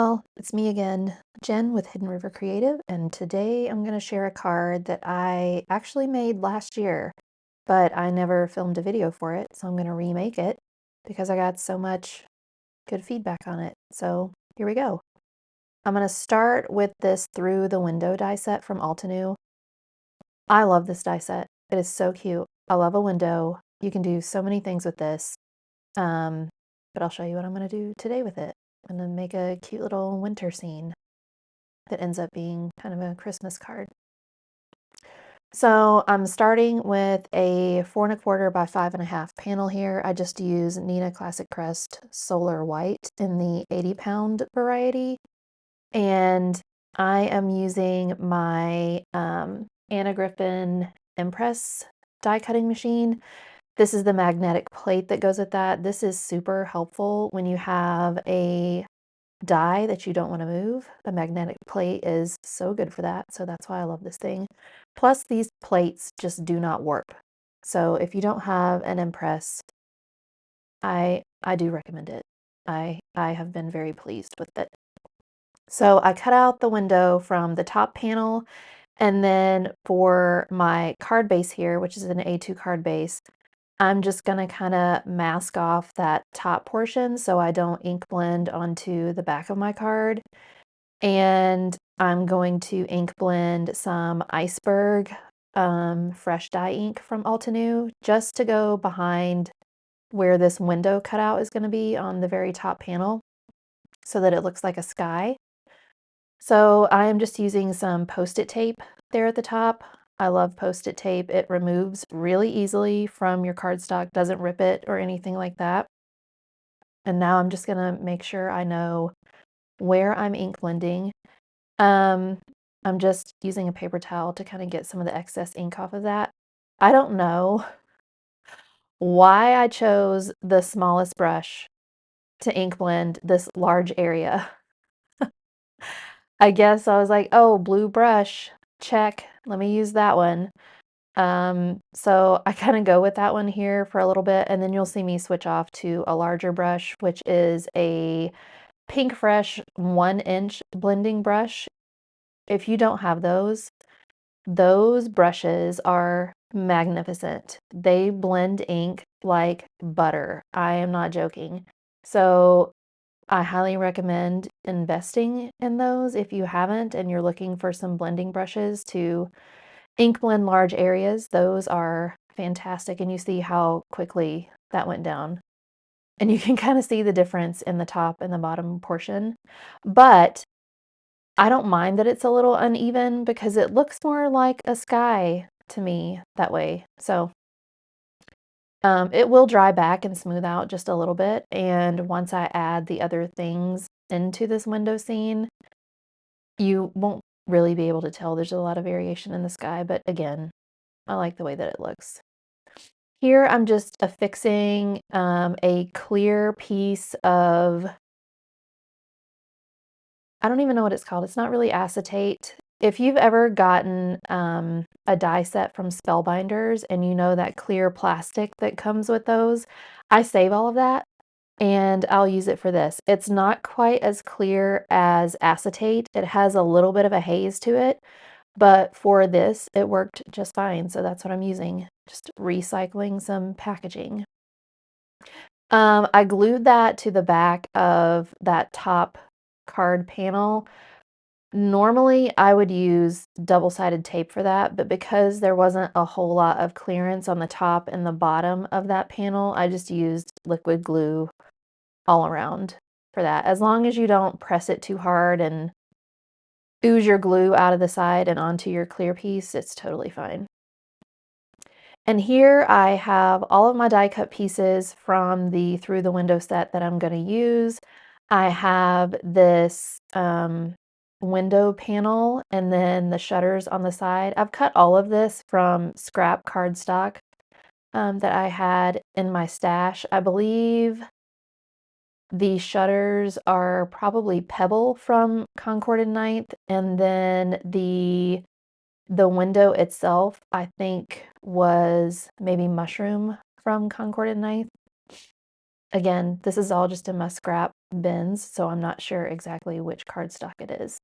y'all, it's me again, Jen with Hidden River Creative, and today I'm going to share a card that I actually made last year, but I never filmed a video for it, so I'm going to remake it because I got so much good feedback on it. So here we go. I'm going to start with this Through the Window die set from Altenew. I love this die set. It is so cute. I love a window. You can do so many things with this, but I'll show you what I'm going to do today with it. I'm going to make a cute little winter scene that ends up being kind of a Christmas card. So I'm starting with a 4 1/4 by 5.5 panel here. I just use Neenah Classic Crest Solar White in the 80-pound variety. And I am using my Anna Griffin Impress die cutting machine. This is the magnetic plate that goes with that. This is super helpful when you have a die that you don't want to move. The magnetic plate is so good for that, so that's why I love this thing. Plus, these plates just do not warp. So if you don't have an Impress, I do recommend it. I have been very pleased with it. So I cut out the window from the top panel, and then for my card base here, which is an A2 card base, I'm just going to kind of mask off that top portion so I don't ink blend onto the back of my card. And I'm going to ink blend some Iceberg fresh dye ink from Altenew just to go behind where this window cutout is going to be on the very top panel so that it looks like a sky. So I am just using some Post-it tape there at the top. I love Post-it tape. It removes really easily from your cardstock, doesn't rip it or anything like that. And now I'm just going to make sure I know where I'm ink blending. I'm just using a paper towel to kind of get some of the excess ink off of that. I don't know why I chose the smallest brush to ink blend this large area. I guess I was like, oh, blue brush, check, let me use that one. So I kind of go with that one here for a little bit, and then you'll see me switch off to a larger brush, which is a Pink Fresh 1-inch blending brush. If you don't have those brushes are magnificent. They blend ink like butter. I am not joking. So I highly recommend investing in those if you haven't and you're looking for some blending brushes to ink blend large areas. Those are fantastic, and you see how quickly that went down. And you can kind of see the difference in the top and the bottom portion. But I don't mind that it's a little uneven because it looks more like a sky to me that way. So it will dry back and smooth out just a little bit. And once I add the other things into this window scene, you won't really be able to tell there's a lot of variation in the sky. But again, I like the way that it looks. Here I'm just affixing a clear piece of, I don't even know what it's called. It's not really acetate. If you've ever gotten a die set from Spellbinders and you know that clear plastic that comes with those, I save all of that and I'll use it for this. It's not quite as clear as acetate. It has a little bit of a haze to it, but for this, it worked just fine. So that's what I'm using, just recycling some packaging. I glued that to the back of that top card panel. Normally, I would use double-sided tape for that, but because there wasn't a whole lot of clearance on the top and the bottom of that panel, I just used liquid glue all around for that. As long as you don't press it too hard and ooze your glue out of the side and onto your clear piece, it's totally fine. And here I have all of my die cut pieces from the Through the Window set that I'm going to use. I have this window panel and then the shutters on the side. I've cut all of this from scrap cardstock that I had in my stash. I believe the shutters are probably Pebble from Concord and Ninth, and then the window itself, I think, was maybe Mushroom from Concord and Ninth. Again, this is all just in my scrap bins, so I'm not sure exactly which cardstock it is.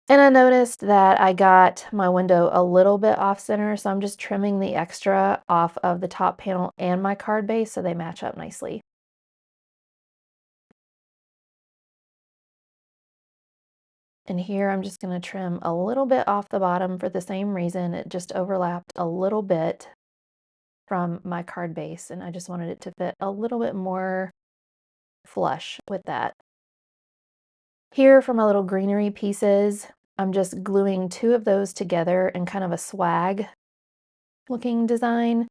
And I noticed that I got my window a little bit off center, so I'm just trimming the extra off of the top panel and my card base so they match up nicely. And here I'm just going to trim a little bit off the bottom for the same reason. It just overlapped a little bit from my card base, and I just wanted it to fit a little bit more flush with that. Here for my little greenery pieces, I'm just gluing 2 of those together in kind of a swag looking design,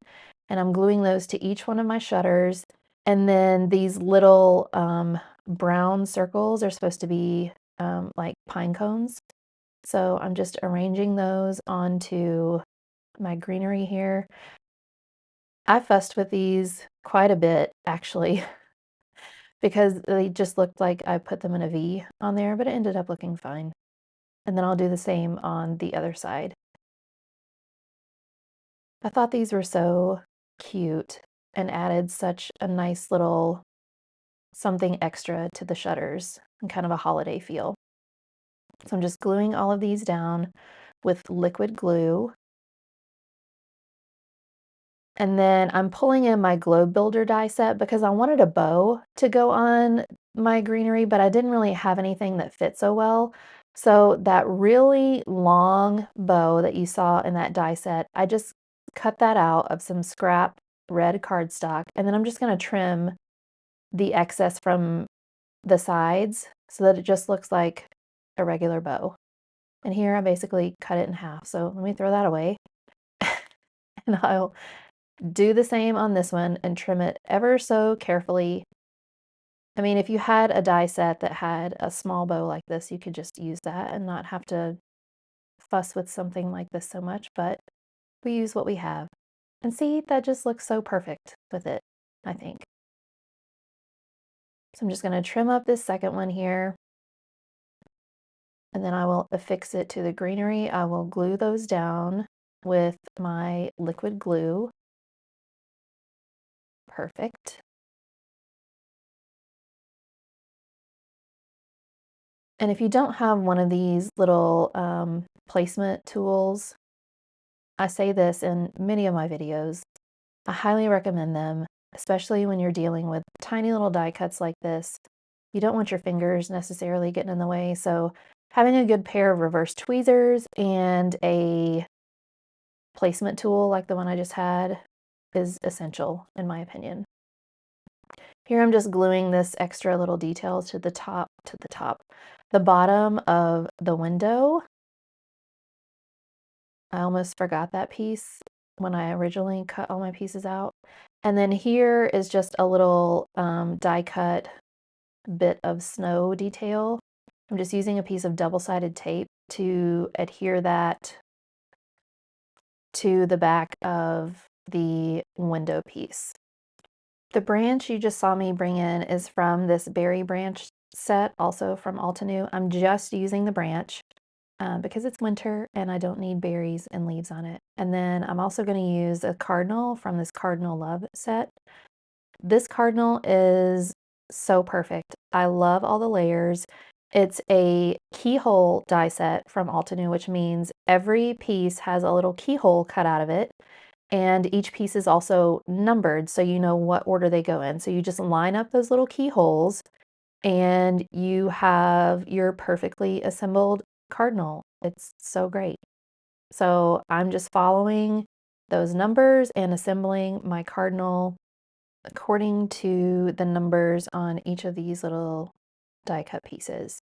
and I'm gluing those to each one of my shutters. And then these little brown circles are supposed to be like pine cones. So I'm just arranging those onto my greenery here. I fussed with these quite a bit, actually, because they just looked like I put them in a V on there, but it ended up looking fine. And then I'll do the same on the other side. I thought these were so cute and added such a nice little something extra to the shutters and kind of a holiday feel. So I'm just gluing all of these down with liquid glue. And then I'm pulling in my globe builder die set because I wanted a bow to go on my greenery, but I didn't really have anything that fit so well. So that really long bow that you saw in that die set, I just cut that out of some scrap red cardstock, and then I'm just going to trim the excess from the sides so that it just looks like a regular bow. And here I basically cut it in half. So let me throw that away. And I'll do the same on this one and trim it ever so carefully. I mean, if you had a die set that had a small bow like this, you could just use that and not have to fuss with something like this so much, but we use what we have. And see, that just looks so perfect with it, I think. So I'm just going to trim up this second one here, and then I will affix it to the greenery. I will glue those down with my liquid glue. Perfect. And if you don't have one of these little placement tools, I say this in many of my videos, I highly recommend them, especially when you're dealing with tiny little die cuts like this. You don't want your fingers necessarily getting in the way, so having a good pair of reverse tweezers and a placement tool like the one I just had is essential, in my opinion. Here I'm just gluing this extra little detail to the bottom of the window. I almost forgot that piece when I originally cut all my pieces out. And then here is just a little die cut bit of snow detail. I'm just using a piece of double-sided tape to adhere that to the back of the window piece. The branch you just saw me bring in is from this berry branch set, also from Altenew. I'm just using the branch because it's winter and I don't need berries and leaves on it. And then I'm also going to use a Cardinal from this Cardinal Love set. This Cardinal is so perfect. I love all the layers. It's a keyhole die set from Altenew, which means every piece has a little keyhole cut out of it. And each piece is also numbered, so you know what order they go in. So you just line up those little keyholes and you have your perfectly assembled Cardinal. It's so great. So I'm just following those numbers and assembling my Cardinal according to the numbers on each of these little die cut pieces.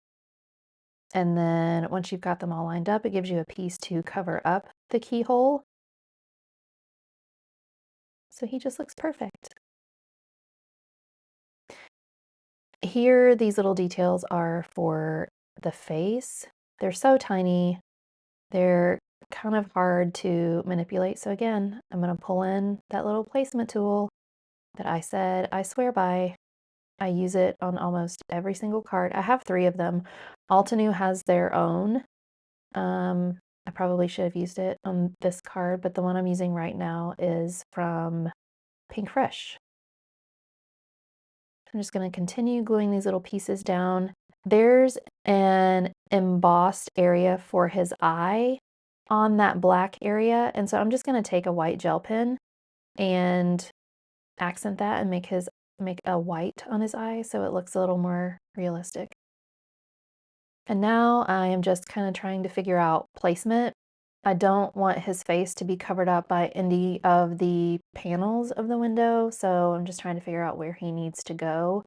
And then once you've got them all lined up, it gives you a piece to cover up the keyhole. So he just looks perfect. Here, these little details are for the face. They're so tiny. They're kind of hard to manipulate. So again, I'm going to pull in that little placement tool that I said I swear by. I use it on almost every single card. I have 3 of them. Altenew has their own. I probably should have used it on this card, but the one I'm using right now is from Pink Fresh. I'm just going to continue gluing these little pieces down. There's an embossed area for his eye on that black area, and so I'm just going to take a white gel pen and accent that and make a white on his eye so it looks a little more realistic. And now I am just kind of trying to figure out placement. I don't want his face to be covered up by any of the panels of the window, so I'm just trying to figure out where he needs to go.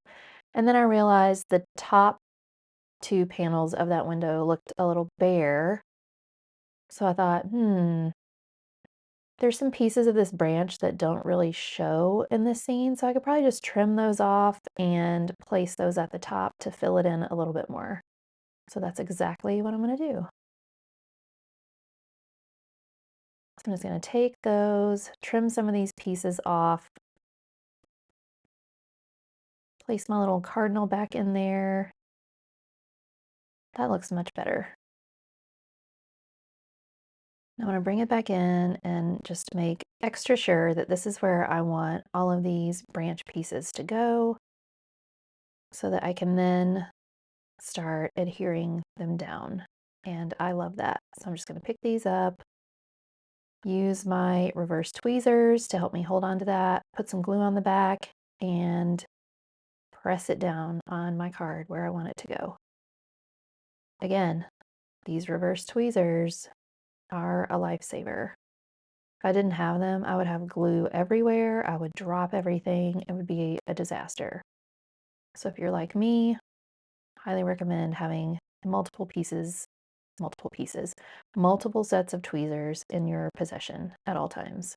And then I realized the top two panels of that window looked a little bare. So I thought, there's some pieces of this branch that don't really show in this scene, so I could probably just trim those off and place those at the top to fill it in a little bit more. So that's exactly what I'm going to do. So I'm just going to take those, trim some of these pieces off, place my little cardinal back in there. That looks much better. I'm going to bring it back in and just make extra sure that this is where I want all of these branch pieces to go so that I can then start adhering them down. And I love that. So I'm just going to pick these up, use my reverse tweezers to help me hold on to that, put some glue on the back, and press it down on my card where I want it to go. Again, these reverse tweezers are a lifesaver. If I didn't have them, I would have glue everywhere. I would drop everything. It would be a disaster. So if you're like me, highly recommend having multiple sets of tweezers in your possession at all times.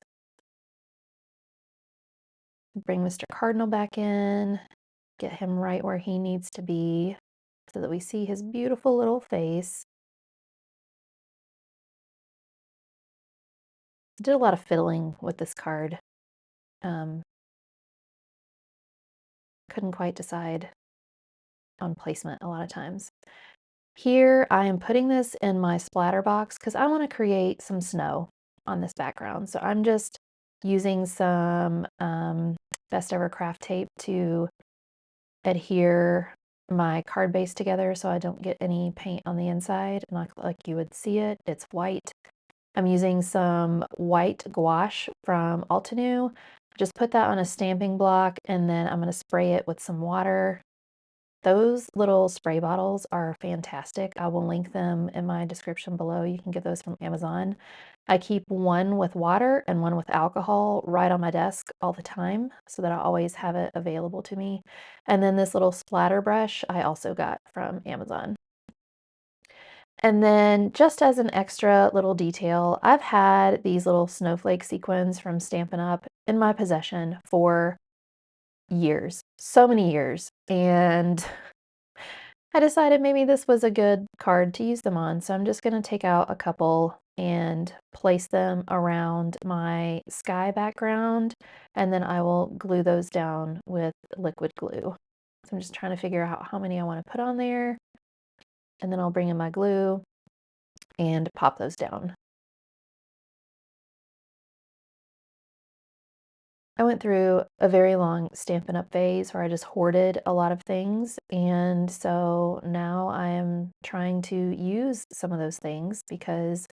Bring Mr. Cardinal back in, get him right where he needs to be so that we see his beautiful little face. Did a lot of fiddling with this card. Couldn't quite decide on placement a lot of times. Here I am putting this in my splatter box because I want to create some snow on this background. So I'm just using some Best Ever Craft tape to adhere my card base together so I don't get any paint on the inside, not like you would see it. It's white. I'm using some white gouache from Altenew. Just put that on a stamping block and then I'm going to spray it with some water. Those little spray bottles are fantastic. I will link them in my description below. You can get those from Amazon. I keep one with water and one with alcohol right on my desk all the time so that I always have it available to me. And then this little splatter brush I also got from Amazon. And then just as an extra little detail, I've had these little snowflake sequins from Stampin' Up! In my possession for years, so many years. And I decided maybe this was a good card to use them on. So I'm just going to take out a couple and place them around my sky background. And then I will glue those down with liquid glue. So I'm just trying to figure out how many I want to put on there. And then I'll bring in my glue and pop those down. I went through a very long Stampin' Up! Phase where I just hoarded a lot of things, and so now I am trying to use some of those things because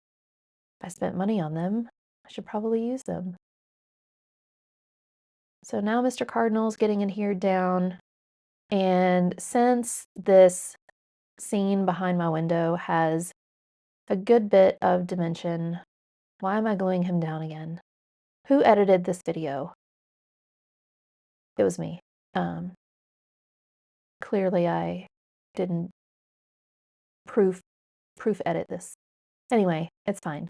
I spent money on them. I should probably use them. So now Mr. Cardinal's getting adhered down, and since this scene behind my window has a good bit of dimension, why am I gluing him down again? Who edited this video? It was me. Clearly I didn't proof edit this. Anyway, it's fine.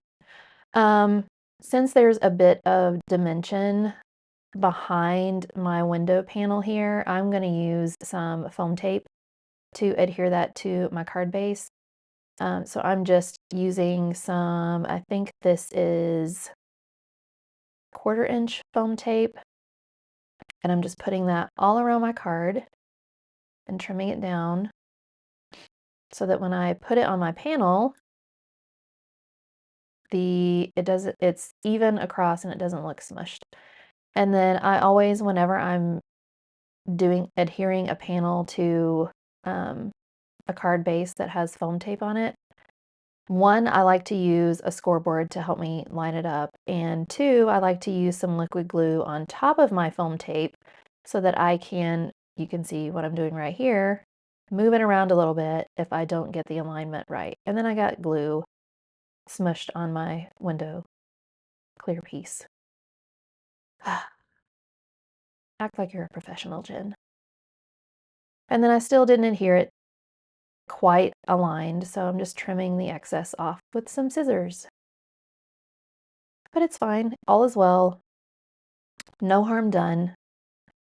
Since there's a bit of dimension behind my window panel here, I'm going to use some foam tape to adhere that to my card base. So I'm just using some, I think this is 1/4 inch foam tape, and I'm just putting that all around my card and trimming it down so that when I put it on my panel, it's even across and it doesn't look smushed. And then I always, whenever I'm adhering a panel to a card base that has foam tape on it. One, I like to use a scoreboard to help me line it up. And two, I like to use some liquid glue on top of my foam tape so that you can see what I'm doing right here, move it around a little bit if I don't get the alignment right. And then I got glue smushed on my window clear piece. Act like you're a professional, Jen. And then I still didn't adhere it quite aligned, so I'm just trimming the excess off with some scissors. But it's fine, all is well, no harm done.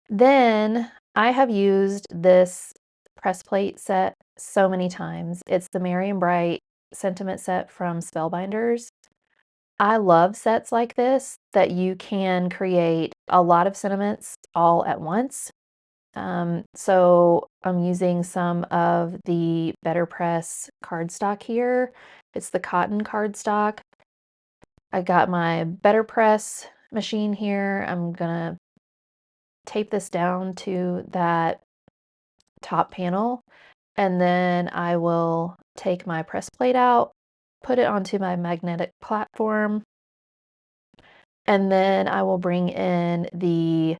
Then I have used this press plate set so many times. It's the Merry and Bright sentiment set from Spellbinders. I love sets like this that you can create a lot of sentiments all at once. So I'm using some of the BetterPress cardstock here. It's the cotton cardstock. I got my BetterPress machine here. I'm gonna tape this down to that top panel, and then I will take my press plate out, put it onto my magnetic platform, and then I will bring in the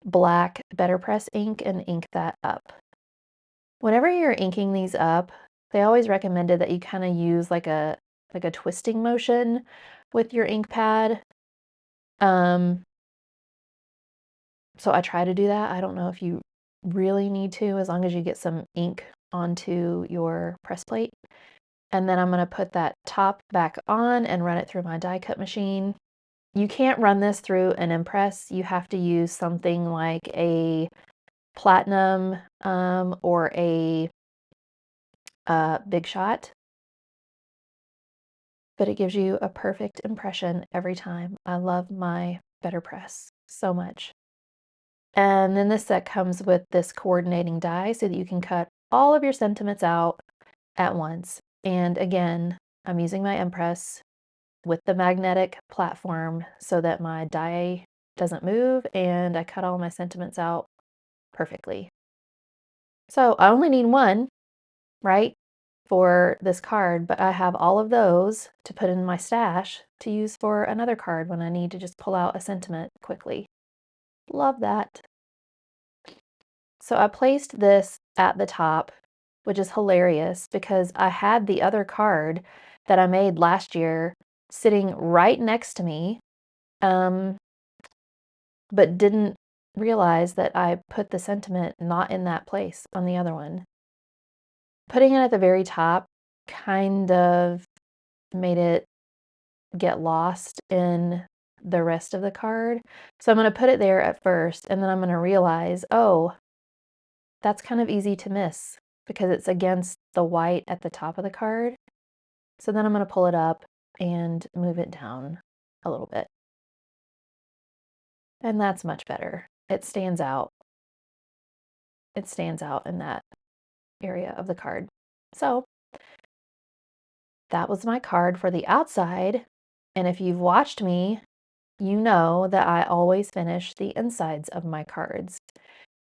black BetterPress ink and ink that up. Whenever you're inking these up, they always recommended that you kind of use like a twisting motion with your ink pad. So I try to do that. I don't know if you really need to, as long as you get some ink onto your press plate. And then I'm going to put that top back on and run it through my die cut machine. You can't run this through an impress. You have to use something like a platinum or a Big Shot. But it gives you a perfect impression every time. I love my BetterPress so much. And then this set comes with this coordinating die so that you can cut all of your sentiments out at once. And again, I'm using my Impress with the magnetic platform so that my die doesn't move and I cut all my sentiments out perfectly. So I only need one, right, for this card, but I have all of those to put in my stash to use for another card when I need to just pull out a sentiment quickly. Love that. So I placed this at the top, which is hilarious because I had the other card that I made last year sitting right next to me, but didn't realize that I put the sentiment not in that place on the other one. Putting it at the very top kind of made it get lost in the rest of the card. So I'm going to put it there at first, and then I'm going to realize, oh, that's kind of easy to miss because it's against the white at the top of the card. So then I'm going to pull it up and move it down a little bit. And that's much better. It stands out. It stands out in that area of the card. So that was my card for the outside. And if you've watched me, you know that I always finish the insides of my cards.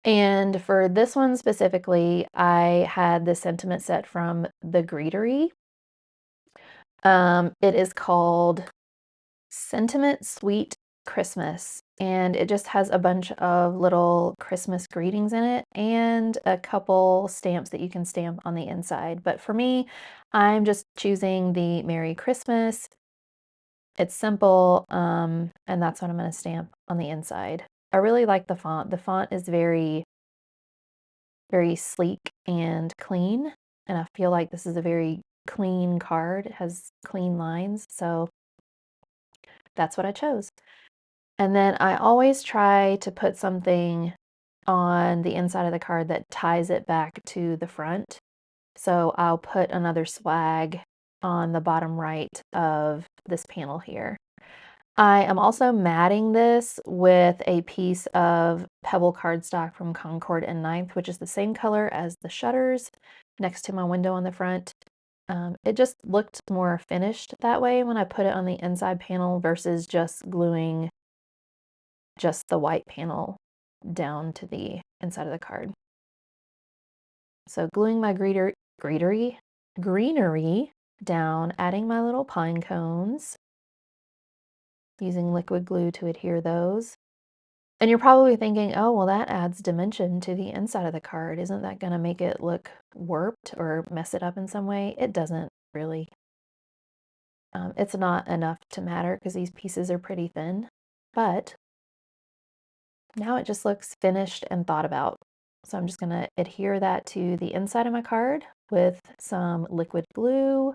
And for this one specifically, I had the sentiment set from the Greetery. It is called Sentiment Sweet Christmas, and it just has a bunch of little Christmas greetings in it and a couple stamps that you can stamp on the inside. But for me, I'm just choosing the Merry Christmas. It's simple, and that's what I'm going to stamp on the inside. I really like the font. The font is very, very sleek and clean, and I feel like this is a very clean card. It has clean lines, so that's what I chose. And then I always try to put something on the inside of the card that ties it back to the front. So I'll put another swag on the bottom right of this panel here. I am also matting this with a piece of Pebble cardstock from Concord and Ninth, which is the same color as the shutters next to my window on the front. It just looked more finished that way when I put it on the inside panel versus just gluing just the white panel down to the inside of the card. So gluing my greenery down, adding my little pine cones, using liquid glue to adhere those. And you're probably thinking, oh, well, that adds dimension to the inside of the card. Isn't that going to make it look warped or mess it up in some way? It doesn't really. It's not enough to matter because these pieces are pretty thin, but now it just looks finished and thought about. So I'm just going to adhere that to the inside of my card with some liquid glue.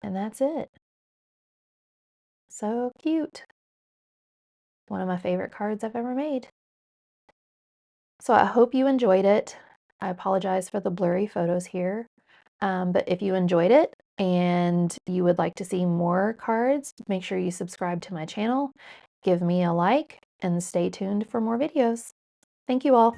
And that's it. So cute. One of my favorite cards I've ever made. So I hope you enjoyed it. I apologize for the blurry photos here. But if you enjoyed it and you would like to see more cards, make sure you subscribe to my channel, give me a like, and stay tuned for more videos. Thank you all.